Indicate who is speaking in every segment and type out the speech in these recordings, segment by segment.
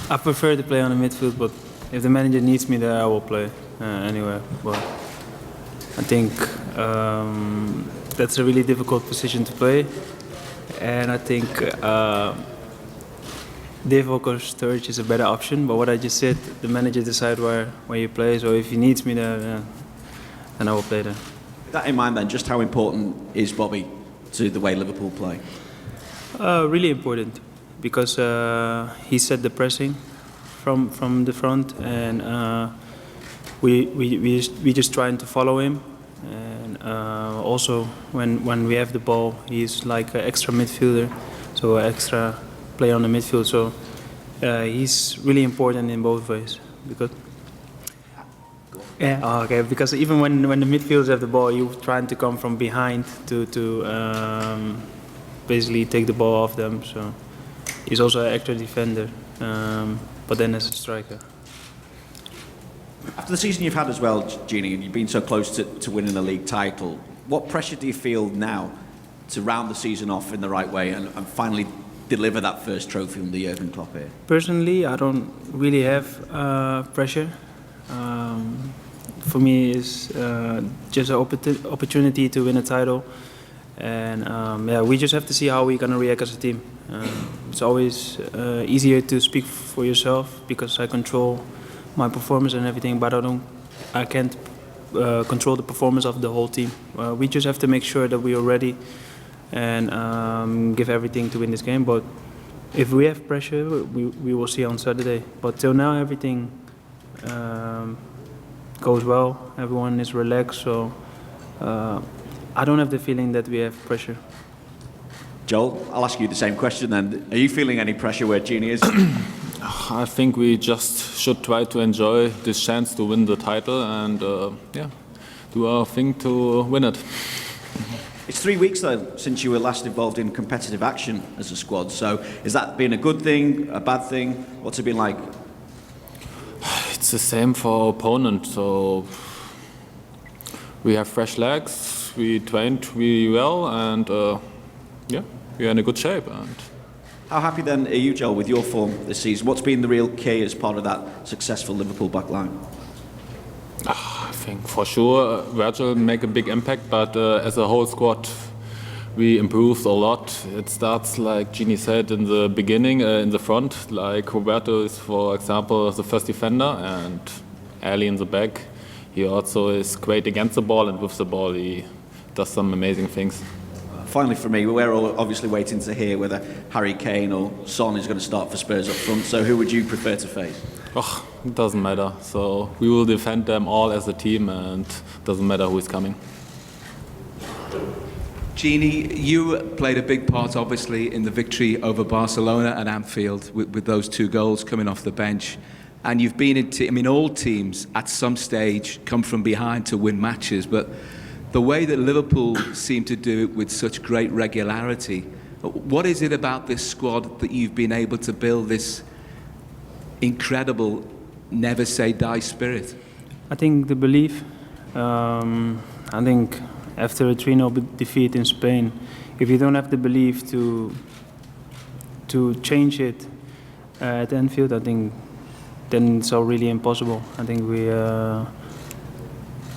Speaker 1: I prefer to play on the midfield, but if the manager needs me there, I will play anywhere. But I think that's a really difficult position to play, and I think Divock Sturridge is a better option. But what I just said, the manager decides where you play. So if he needs me there, then I will play there.
Speaker 2: With that in mind, then, just how important is Bobby to the way Liverpool play?
Speaker 1: Really important, because he set the pressing from the front, and we just trying to follow him. And also when we have the ball, he's like an extra midfielder, so extra player on the midfield. So he's really important in both ways. Because even when the midfielders have the ball, you're trying to come from behind to basically take the ball off them. So he's also an extra defender, but then as a striker.
Speaker 2: After the season you've had as well, Gini, and you've been so close to winning the league title, what pressure do you feel now to round the season off in the right way and finally deliver that first trophy from the Jurgen Klopp here?
Speaker 1: Personally, I don't really have pressure. For me, it's just an opportunity to win a title. And we just have to see how we're going to react as a team. It's always easier to speak for yourself because I control my performance and everything, but I can't control the performance of the whole team. We just have to make sure that we are ready and give everything to win this game. But if we have pressure, we will see on Saturday. But till now, everything goes well. Everyone is relaxed, so I don't have the feeling that we have pressure.
Speaker 2: Joel, I'll ask you the same question then. Are you feeling any pressure where Gini is?
Speaker 3: I think we just should try to enjoy this chance to win the title and do our thing to win it.
Speaker 2: It's 3 weeks though since you were last involved in competitive action as a squad. So has that been a good thing, a bad thing? What's it been like?
Speaker 3: It's the same for our opponent. So we have fresh legs. We trained really well, and we're in a good shape. And
Speaker 2: how happy then are you, Joel, with your form this season? What's been the real key as part of that successful Liverpool back line?
Speaker 3: I think for sure Virgil make a big impact, but as a whole squad we improved a lot. It starts, like Gini said, in the beginning, in the front, like Roberto is, for example, the first defender, and Ali in the back. He also is great against the ball, and with the ball he does some amazing things.
Speaker 2: Finally for me, we're all obviously waiting to hear whether Harry Kane or Son is going to start for Spurs up front, so who would you prefer to face?
Speaker 3: Oh, it doesn't matter. So we will defend them all as a team, and it doesn't matter who is coming.
Speaker 4: Gini, you played a big part, obviously, in the victory over Barcelona at Anfield with those 2 goals coming off the bench. And you've been in all teams at some stage come from behind to win matches, but the way that Liverpool seem to do it with such great regularity, what is it about this squad that you've been able to build this incredible never say die spirit?
Speaker 1: I think the belief. I think after a 3-0 defeat in Spain, if you don't have the belief to change it at Anfield, I think then it's all really impossible. I think we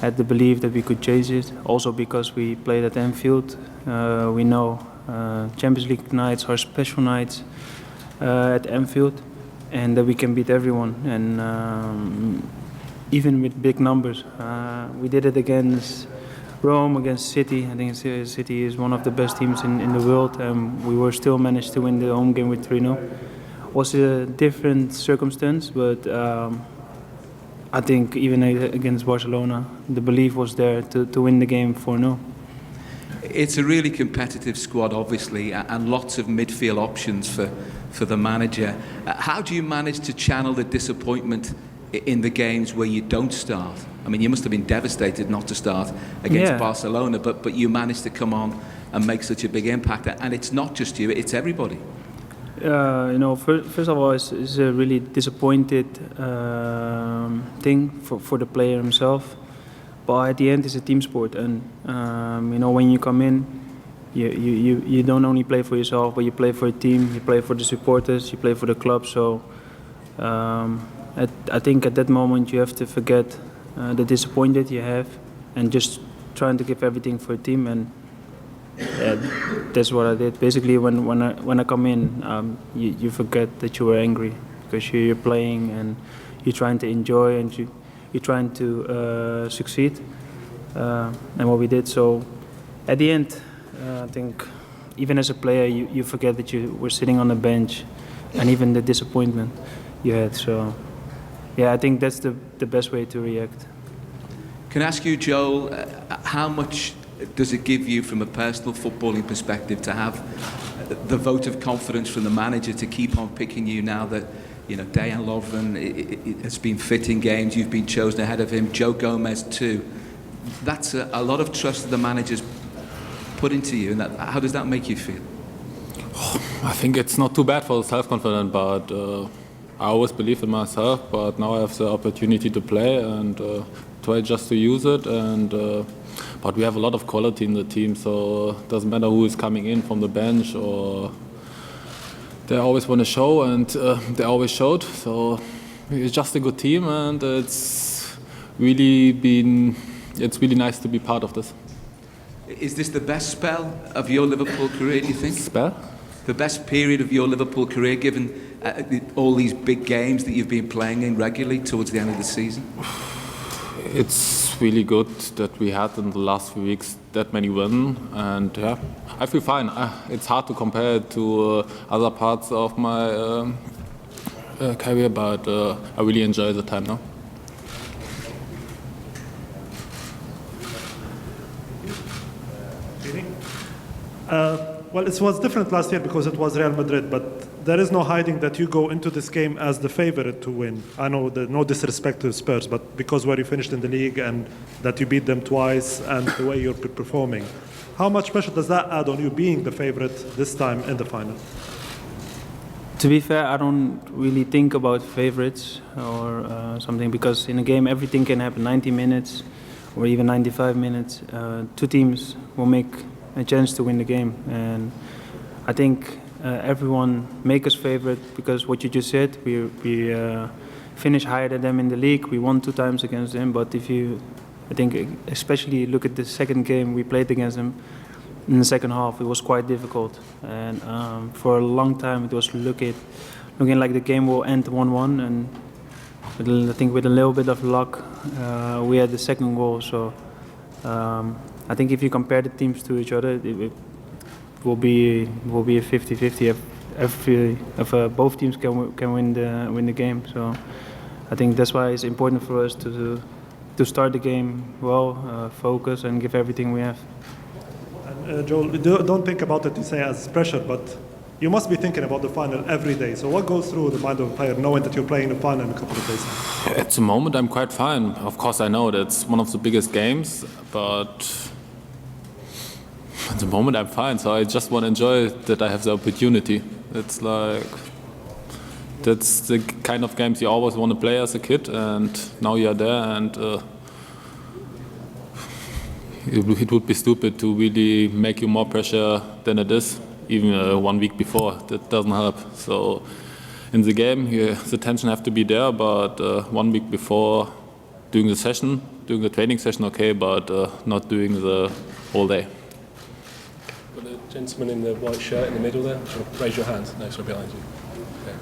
Speaker 1: had the belief that we could change it. Also because we played at Anfield, we know Champions League nights are special nights at Anfield, and that we can beat everyone. And even with big numbers, we did it against Rome, against City. I think City is one of the best teams in the world, and we were still managed to win the home game with 3-0. Was a different circumstance, but I think even against Barcelona, the belief was there to win the game 4-0.
Speaker 4: It's a really competitive squad, obviously, and lots of midfield options for the manager. How do you manage to channel the disappointment in the games where you don't start? I mean, you must have been devastated not to start against Barcelona, but you managed to come on and make such a big impact. And it's not just you, it's everybody.
Speaker 1: First of all, it's a really disappointed thing for the player himself. But at the end, it's a team sport, and when you come in, you don't only play for yourself, but you play for a team. You play for the supporters. You play for the club. So I think at that moment you have to forget the disappointment you have and just trying to give everything for a team, and that's what I did. Basically, when I come in, you forget that you were angry because you're playing and you're trying to enjoy and you're trying to succeed, and what we did. So at the end, I think even as a player, you forget that you were sitting on the bench, and even the disappointment you had. So yeah, I think that's the best way to react.
Speaker 4: Can I ask you, Joel, how much does it give you from a personal footballing perspective to have the vote of confidence from the manager to keep on picking you now that, you know, Dejan Lovren has been fit in games, you've been chosen ahead of him, Joe Gomez too? That's a lot of trust that the manager's put into you, and how does that make you feel?
Speaker 3: I think it's not too bad for self-confidence, but I always believe in myself, but now I have the opportunity to play and try just to use it. And but we have a lot of quality in the team, so it doesn't matter who is coming in from the bench, or they always want to show, and they always showed. So it's just a good team, and it's really nice to be part of this.
Speaker 4: Is this the best spell of your Liverpool career, do you think?
Speaker 3: Spell?
Speaker 4: The best period of your Liverpool career, given all these big games that you've been playing in regularly towards the end of the season?
Speaker 3: It's really good that we had in the last few weeks that many wins, and yeah, I feel fine. It's hard to compare it to other parts of my career, but I really enjoy the time now.
Speaker 5: Well, it was different last year because it was Real Madrid, but there is no hiding that you go into this game as the favorite to win. I know that no disrespect to Spurs, but because where you finished in the league and that you beat them twice and the way you're performing, how much pressure does that add on you being the favorite this time in the final?
Speaker 1: To be fair, I don't really think about favorites or something, because in a game everything can happen. 90 minutes or even 95 minutes, two teams will make a chance to win the game, and I think everyone make us favorite because what you just said, we finished higher than them in the league. We won 2 times against them, but I think especially look at the second game we played against them. In the second half, it was quite difficult, and for a long time it was looking like the game will end 1-1, and I think with a little bit of luck, we had the second goal. So I think if you compare the teams to each other, it will be a 50-50 if both teams can win the game. So I think that's why it's important for us to start the game well, focus and give everything we have.
Speaker 5: Joel, don't think about it, you say, as pressure, but you must be thinking about the final every day. So what goes through the mind of a player knowing that you're playing the final in a couple of days?
Speaker 3: At the moment, I'm quite fine. Of course, I know that's one of the biggest games, but at the moment, I'm fine. So I just want to enjoy that I have the opportunity. It's like, that's the kind of games you always want to play as a kid, and now you're there, and it would be stupid to really make you more pressure than it is, even 1 week before. That doesn't help. So in the game, the tension have to be there, but 1 week before, doing the training session, okay, but not doing the whole day.
Speaker 6: Got the gentleman in the white shirt in the middle there. Raise your hand. No, sorry, behind you. Okay.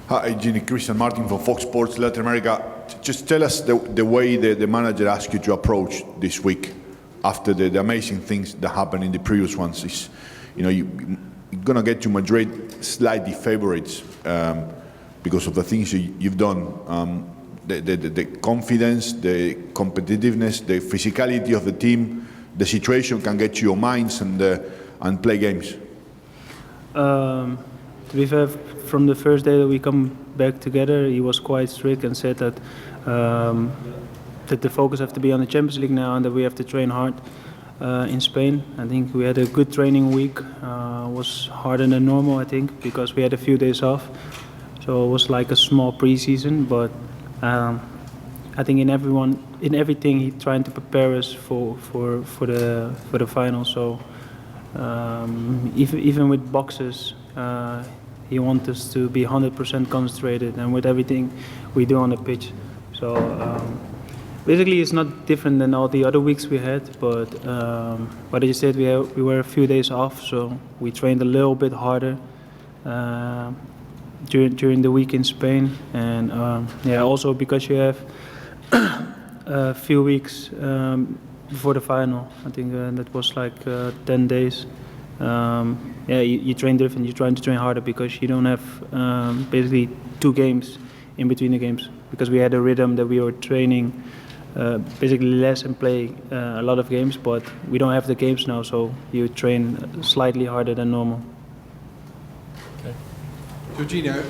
Speaker 7: Hi, Gini. Christian Martin from Fox Sports Latin America. Just tell us the way the manager asked you to approach this week after the amazing things that happened in the previous ones. Is, you're going to get to Madrid slightly favorites because of the things you've done. The confidence, the competitiveness, the physicality of the team, the situation can get to your minds and play games.
Speaker 1: To be fair, from the first day that we come back together, he was quite strict and said that the focus have to be on the Champions League now and that we have to train hard in Spain. I think we had a good training week. Was harder than normal, I think, because we had a few days off. So it was like a small pre-season, but I think in everything, he's trying to prepare us for the final. So even with boxes, he wants us to be 100% concentrated, and with everything we do on the pitch. So basically, it's not different than all the other weeks we had. But as you said, we were a few days off, so we trained a little bit harder during the week in Spain, and also because you have a few weeks before the final. I think that was like 10 days. You train different. You're trying to train harder because you don't have basically 2 games in between the games, because we had a rhythm that we were training basically less and play a lot of games, but we don't have the games now, so you train slightly harder than normal.
Speaker 8: Georginio,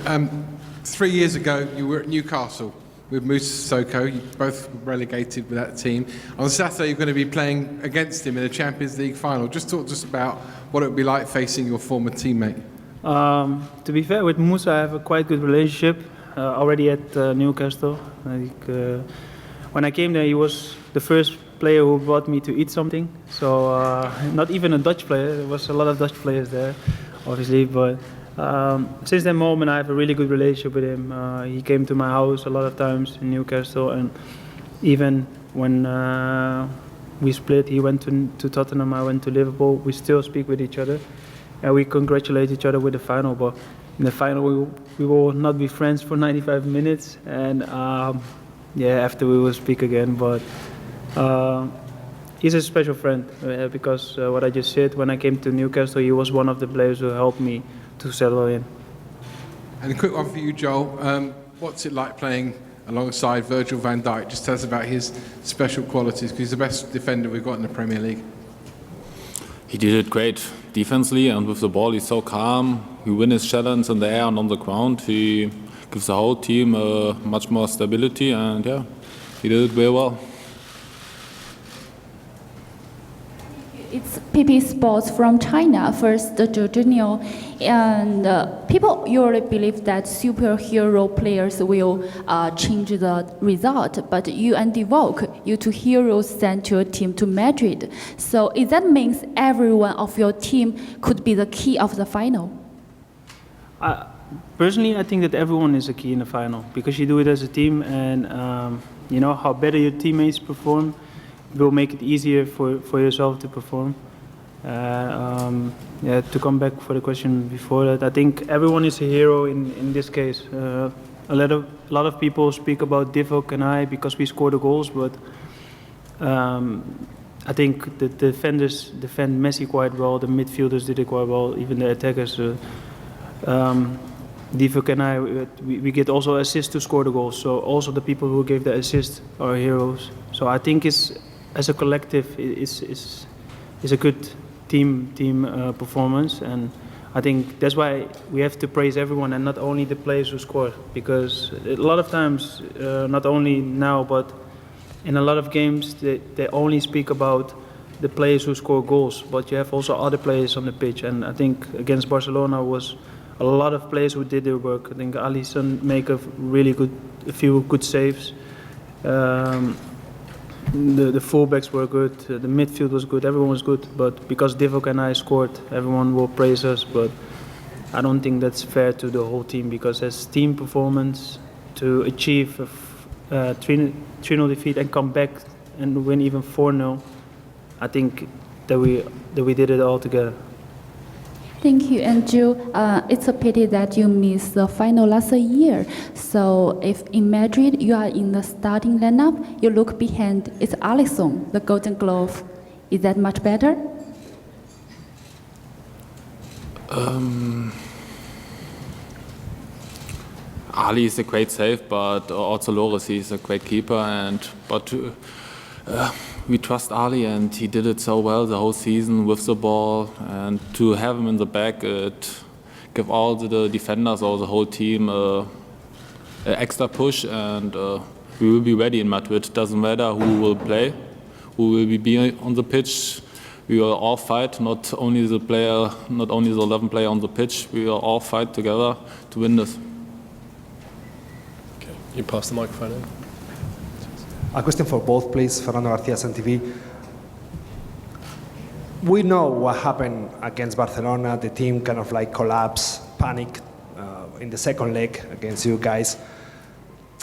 Speaker 8: 3 years ago you were at Newcastle with Moussa Sissoko. You both relegated with that team. On Saturday you're going to be playing against him in a Champions League final. Just talk to us about what it would be like facing your former teammate.
Speaker 1: To be fair, with Moussa I have a quite good relationship already at Newcastle. When I came there, he was the first player who brought me to eat something. So not even a Dutch player. There was a lot of Dutch players there, obviously, but since that moment, I have a really good relationship with him. He came to my house a lot of times in Newcastle, and even when we split, he went to Tottenham, I went to Liverpool. We still speak with each other, and we congratulate each other with the final. But in the final, we will not be friends for 95 minutes, and after we will speak again. But he's a special friend because what I just said, when I came to Newcastle, he was one of the players who helped me to settle in.
Speaker 8: And a quick one for you, Joel. What's it like playing alongside Virgil van Dijk? Just tell us about his special qualities, because he's the best defender we've got in the Premier League.
Speaker 3: He did it great defensively, and with the ball he's so calm. He wins his challenge in the air and on the ground. He gives the whole team much more stability, and he did it very well.
Speaker 9: It's PP Sports from China. First, Georginio, and people usually believe that superhero players will change the result, but you and Divock, you 2 heroes sent your team to Madrid. So is that means everyone of your team could be the key of the final?
Speaker 1: Personally, I think that everyone is a key in the final, because you do it as a team, and how better your teammates perform will make it easier for yourself to perform. To come back for the question before that, I think everyone is a hero in this case. A lot of people speak about Divock and I because we score the goals, but I think the defenders defend Messi quite well, the midfielders did it quite well, even the attackers. Divock and I, we get also assists to score the goals, so also the people who gave the assist are heroes. So I think as a collective, it's a good team performance, and I think that's why we have to praise everyone and not only the players who score, because a lot of times, not only now, but in a lot of games, they only speak about the players who score goals, but you have also other players on the pitch, and I think against Barcelona was a lot of players who did their work. I think Alisson make a few good saves. The fullbacks were good, the midfield was good, everyone was good, but because Divock and I scored, everyone will praise us, but I don't think that's fair to the whole team, because as team performance, to achieve a 3-0 defeat and come back and win even 4-0, I think that we did it all together.
Speaker 9: Thank you, and Jill, it's a pity that you missed the final last year. So if in Madrid you are in the starting lineup, you look behind, it's Alisson, the Golden Glove. Is that much better?
Speaker 3: Ali is a great save, but also Loris, he's a great keeper, but we trust Ali, and he did it so well the whole season with the ball, and to have him in the back, it give all the defenders or the whole team an extra push, and we will be ready in Madrid. Doesn't matter who will play, who will be on the pitch. We will all fight, not only the 11 player on the pitch. We will all fight together to win this.
Speaker 6: Okay, you pass the microphone in.
Speaker 10: A question for both, please. Fernando Garcia, SNTV. We know what happened against Barcelona. The team kind of like collapsed, panicked in the second leg against you guys.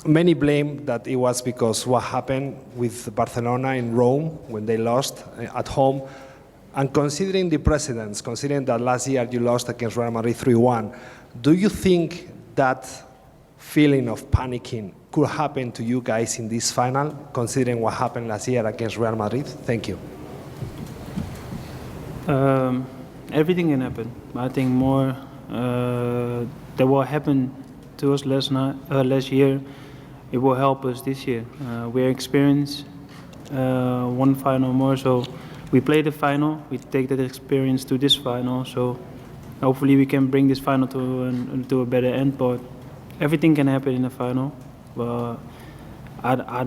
Speaker 10: Many blame that it was because what happened with Barcelona in Rome when they lost at home. And considering the precedents, considering that last year you lost against Real Madrid 3-1, do you think that feeling of panicking could happen to you guys in this final, considering what happened last year against Real Madrid? Thank you.
Speaker 1: Everything can happen. I think more that what happened to us last year, it will help us this year. We're experienced, one final more, so we play the final, we take that experience to this final, so hopefully we can bring this final to a better end, but everything can happen in the final. But I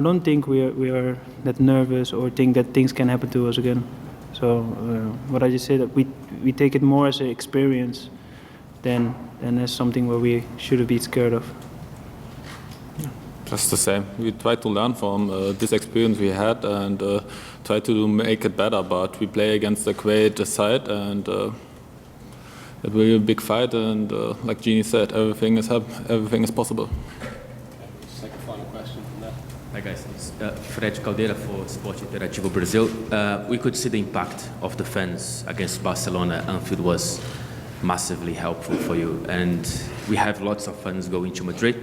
Speaker 1: don't think we are that nervous or think that things can happen to us again. So what I just said, that we take it more as an experience than as something where we should be scared of.
Speaker 3: Just the same. We try to learn from this experience we had and try to make it better. But we play against a great side, and it will be a big fight. And like Gini said, everything is possible.
Speaker 6: Okay, let's take a final question from there.
Speaker 11: Hi guys, it's Fred Caldeira for Esporte Interativo Brazil. We could see the impact of the fans against Barcelona. Anfield was massively helpful for you, and we have lots of fans going to Madrid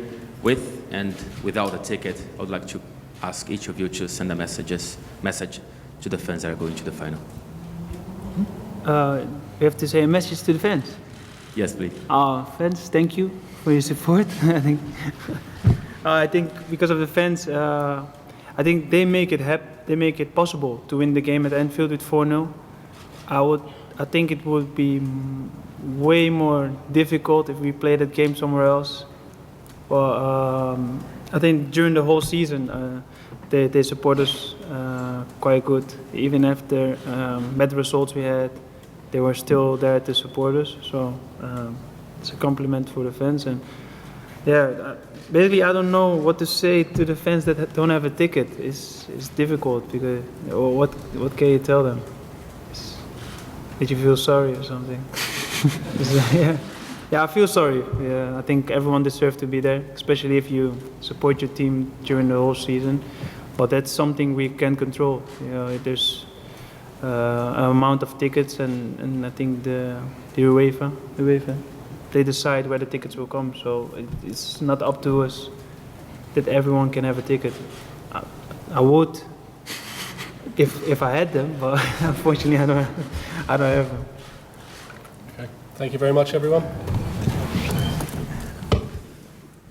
Speaker 11: with and without a ticket. I would like to ask each of you to send a message to the fans that are going to the final.
Speaker 1: We have to say a message to the fans.
Speaker 11: Yes, please.
Speaker 1: Fans, thank you for your support. I think because of the fans, I think they make it possible to win the game at Anfield with 4-0. I think it would be way more difficult if we played that game somewhere else. Well, I think during the whole season, they support us quite good. Even after bad results we had, they were still there to support us. So it's a compliment for the fans. And yeah, basically I don't know what to say to the fans that don't have a ticket. It's difficult because what can you tell them? Did you feel sorry or something? Yeah, I feel sorry. Yeah, I think everyone deserves to be there, especially if you support your team during the whole season. But that's something we can control. You know, there's an amount of tickets, and I think the UEFA, they decide where the tickets will come. So it's not up to us that everyone can have a ticket. I would if I had them, but unfortunately I don't have them.
Speaker 6: Okay, thank you very much, everyone.